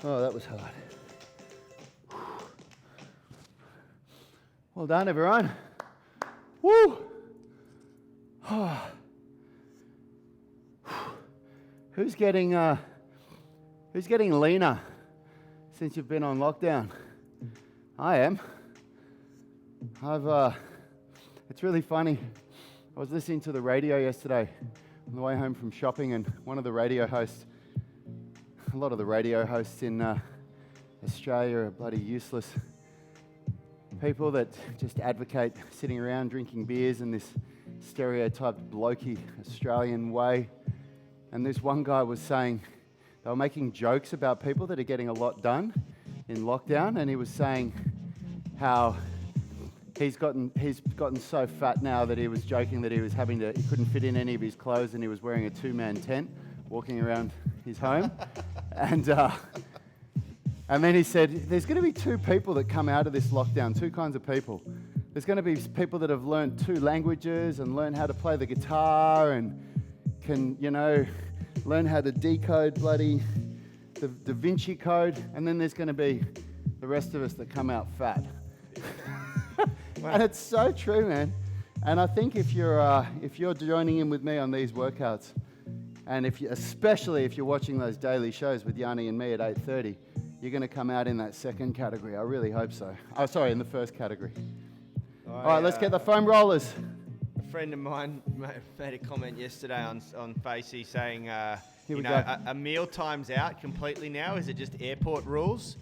Oh, that was hard. Well done, everyone. Woo! Who's getting leaner since you've been on lockdown? I am. It's really funny. I was listening to the radio yesterday on the way home from shopping, and one of the radio hosts, a lot of the radio hosts in Australia are bloody useless people that just advocate sitting around drinking beers in this stereotyped blokey Australian way. And this one guy was saying, they were making jokes about people that are getting a lot done in lockdown, and he was saying how he's gotten so fat now that he was joking that he couldn't fit in any of his clothes, and he was wearing a 2-man tent walking around his home. And then he said, there's going to be 2 people that come out of this lockdown, 2 kinds of people. There's going to be people that have learned 2 languages and learn how to play the guitar and can, learn how to decode bloody the Da Vinci Code. And then there's going to be the rest of us that come out fat. And it's so true, man. And I think if you're joining in with me on these workouts, and especially if you're watching those daily shows with Yanni and me at 8:30, you're going to come out in that second category. I really hope so. Oh, sorry, in the first category. All right, let's get the foam rollers. A friend of mine made a comment yesterday on Facey saying, a meal time's out completely now. Is it just airport rules?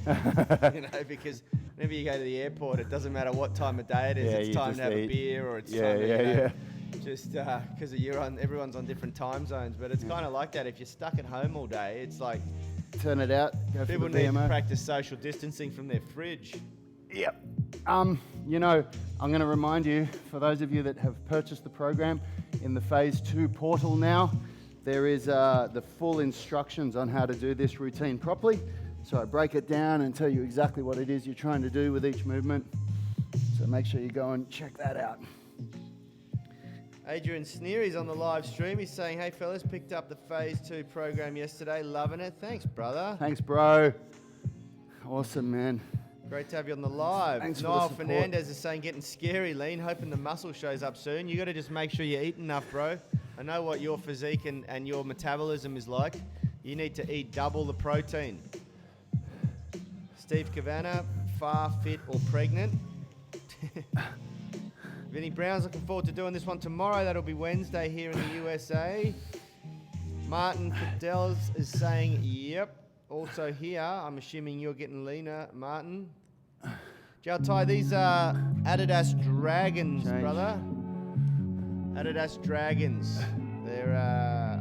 Because whenever you go to the airport, it doesn't matter what time of day it is. It's time to have a beer, or it's time to just because everyone's on different time zones. But it's kind of like that. If you're stuck at home all day, it's like turn it out. Go people for the BMO. need to practice social distancing from their fridge. Yep. I'm going to remind you, for those of you that have purchased the program, in the Phase 2 portal now, there is the full instructions on how to do this routine properly. So I break it down and tell you exactly what it is you're trying to do with each movement. So make sure you go and check that out. Adrian Sneery's on the live stream. He's saying, hey fellas, picked up the Phase 2 program yesterday. Loving it. Thanks, brother. Thanks, bro. Awesome, man. Great to have you on the live. Thanks Niall for the support. Fernandez is saying, getting scary lean, hoping the muscle shows up soon. You got to just make sure you eat enough, bro. I know what your physique and your metabolism is like. You need to eat double the protein. Steve Cavanagh, far, fit or pregnant. Vinny Brown's looking forward to doing this one tomorrow. That'll be Wednesday here in the USA. Martin Fidel's is saying, yep. Also here, I'm assuming you're getting leaner, Martin. Jaltai, these are Adidas Dragons, Change. brother. Adidas Dragons. They're,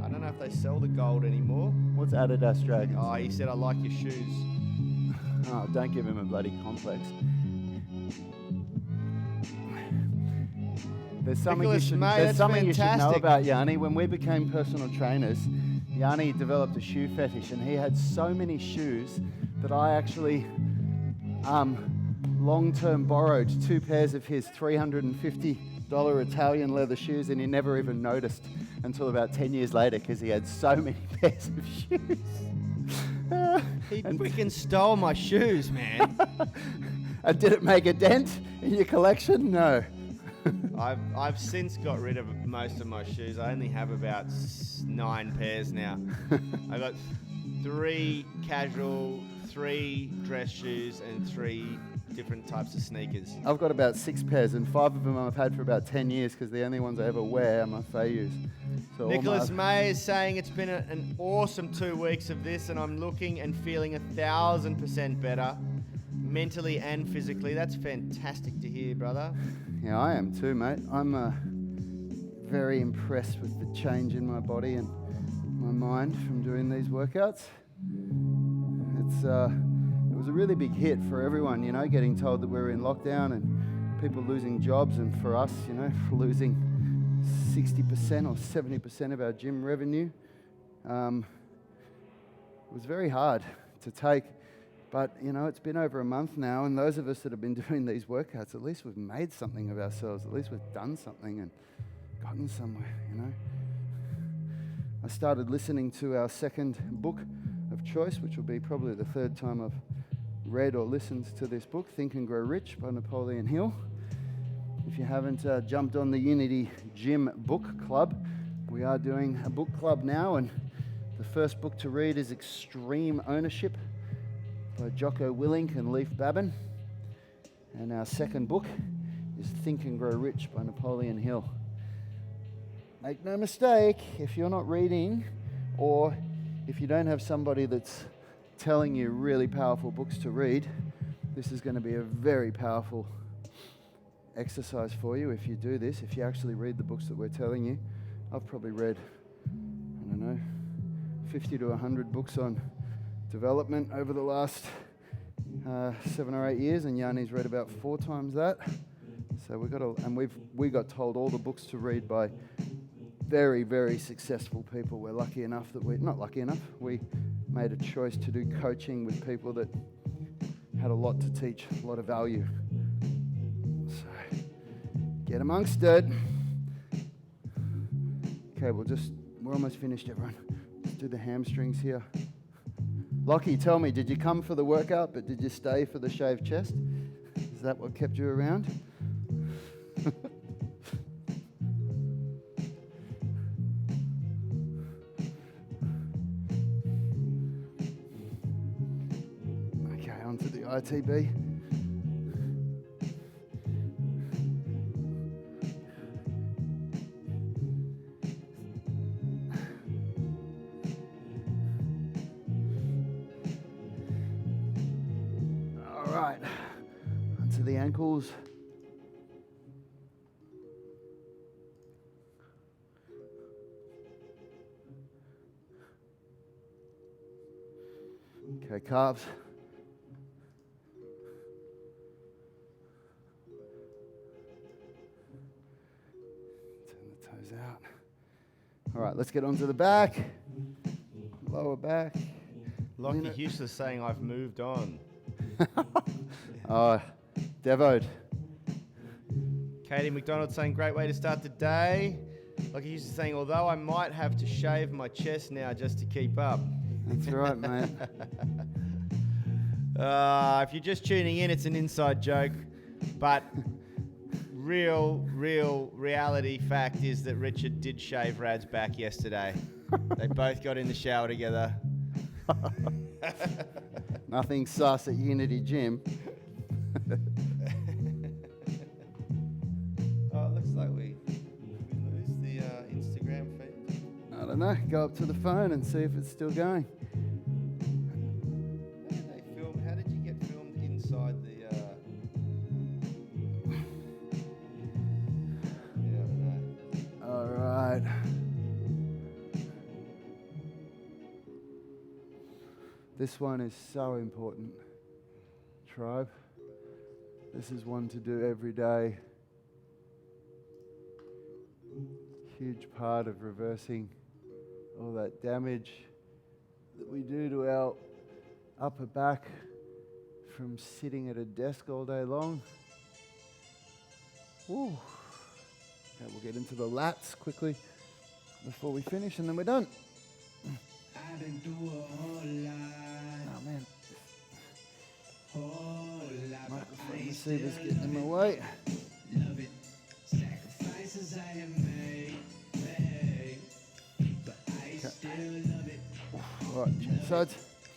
I don't know if they sell the gold anymore. What's Adidas Dragons? Oh, he said, I like your shoes. Oh, don't give him a bloody complex. There's something, Nicholas May, there's that's something you should know fantastic. about Yanni. When we became personal trainers, Yanni developed a shoe fetish, and he had so many shoes that I actually long-term borrowed 2 pairs of his $350 Italian leather shoes, and he never even noticed until about 10 years later because he had so many pairs of shoes. He freaking stole my shoes, man. And did it make a dent in your collection? No. I've since got rid of most of my shoes. I only have about 9 pairs now. I got 3 casual, 3 dress shoes, and 3 different types of sneakers. I've got about 6 pairs, and 5 of them I've had for about 10 years because the only ones I ever wear are my Fayus. So Nicholas May is saying it's been an awesome 2 weeks of this, and I'm looking and feeling 1,000% better, mentally and physically. That's fantastic to hear, brother. Yeah, I am too, mate. I'm very impressed with the change in my body and my mind from doing these workouts. It was a really big hit for everyone, you know, getting told that we're in lockdown and people losing jobs, and for us, you know, losing 60% or 70% of our gym revenue. It was very hard to take. But, you know, it's been over a month now, and those of us that have been doing these workouts, at least we've made something of ourselves. At least we've done something and gotten somewhere, you know. I started listening to our second book of choice, which will be probably the 3rd time I've read or listened to this book, Think and Grow Rich by Napoleon Hill. If you haven't jumped on the Unity Gym Book Club, we are doing a book club now, and the first book to read is Extreme Ownership by Jocko Willink and Leif Babin. And our second book is Think and Grow Rich by Napoleon Hill. Make no mistake, if you're not reading, or if you don't have somebody that's telling you really powerful books to read, this is going to be a very powerful exercise for you if you do this, if you actually read the books that we're telling you. I've probably read, 50 to 100 books on development over the last 7 or 8 years, and Yanni's read about 4 times that. So we got told all the books to read by very, very successful people. We're lucky enough that we made a choice to do coaching with people that had a lot to teach, a lot of value. So get amongst it. Okay, we're almost finished, everyone. Let's do the hamstrings here. Lockie, tell me, did you come for the workout, but did you stay for the shaved chest? Is that what kept you around? Okay, on to the ITB. The ankles. Okay, calves. Turn the toes out. All right, let's get onto the back. Lower back. Lockie Hughes saying I've moved on. Oh, Devoed. Katie McDonald saying great way to start the day. Lockie Hughes saying although I might have to shave my chest now just to keep up. That's right, mate. If you're just tuning in, it's an inside joke, but reality fact is that Richard did shave Rad's back yesterday. They both got in the shower together. Nothing sus at Unity Gym. Oh, it looks like we lose the Instagram feed. I don't know. Go up to the phone and see if it's still going. How did you get filmed inside the This one is so important, tribe. This is one to do every day. Huge part of reversing all that damage that we do to our upper back from sitting at a desk all day long. Woo. Okay, we'll get into the lats quickly before we finish, and then we're done. I've been through a whole lot. Oh man, Whole lot. microphone receiver's getting in my way. Love it. Sacrifices I have made. But I still love it. All right, change sides.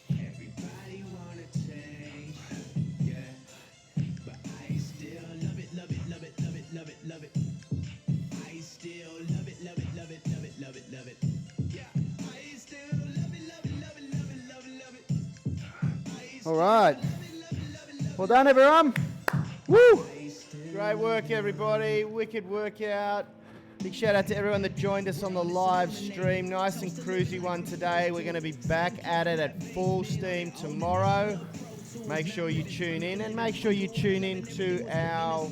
Everybody wanna change. Yeah. But I still love it, love it, love it, love it, love it, love it. I still love it, love it, love it, love it, love it, love it. Yeah. I still love it, love it, love it, love it, love it, love it. All right. Well done, everyone. Woo! Great work, everybody. Wicked workout. Big shout out to everyone that joined us on the live stream. Nice and cruisy one today. We're going to be back at it at full steam tomorrow. Make sure you tune in, and make sure you tune in to our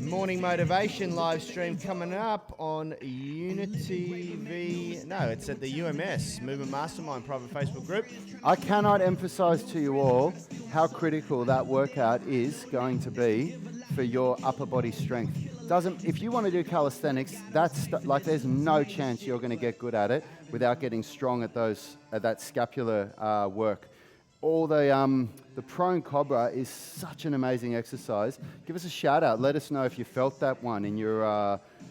morning motivation live stream coming up on Unity V. No, it's at the UMS Movement Mastermind private Facebook group. I cannot emphasize to you all how critical that workout is going to be for your upper body strength. If you want to do calisthenics, there's no chance you're going to get good at it without getting strong at that scapular work. All the prone cobra is such an amazing exercise. Give us a shout out. Let us know if you felt that one in your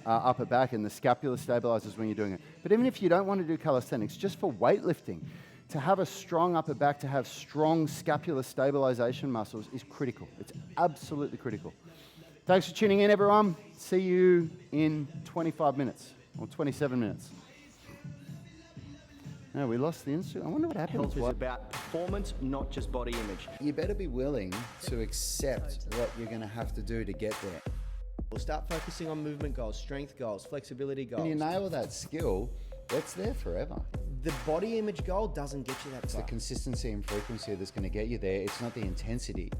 upper back, and the scapular stabilizers when you're doing it. But even if you don't want to do calisthenics, just for weightlifting, to have a strong upper back, to have strong scapular stabilization muscles is critical. It's absolutely critical. Thanks for tuning in, everyone. See you in 25 minutes or 27 minutes. No, we lost the Instagram. I wonder what happened. Health is about performance, not just body image. You better be willing to accept what you're going to have to do to get there. We'll start focusing on movement goals, strength goals, flexibility goals. When you nail that skill, that's there forever. The body image goal doesn't get you that It's the far. consistency and frequency that's going to get you there. It's not the intensity.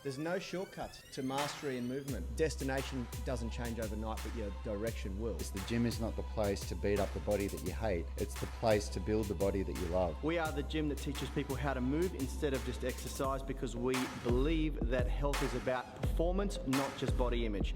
There's no shortcuts to mastery and movement. Destination doesn't change overnight, but your direction will. The gym is not the place to beat up the body that you hate. It's the place to build the body that you love. We are the gym that teaches people how to move instead of just exercise, because we believe that health is about performance, not just body image.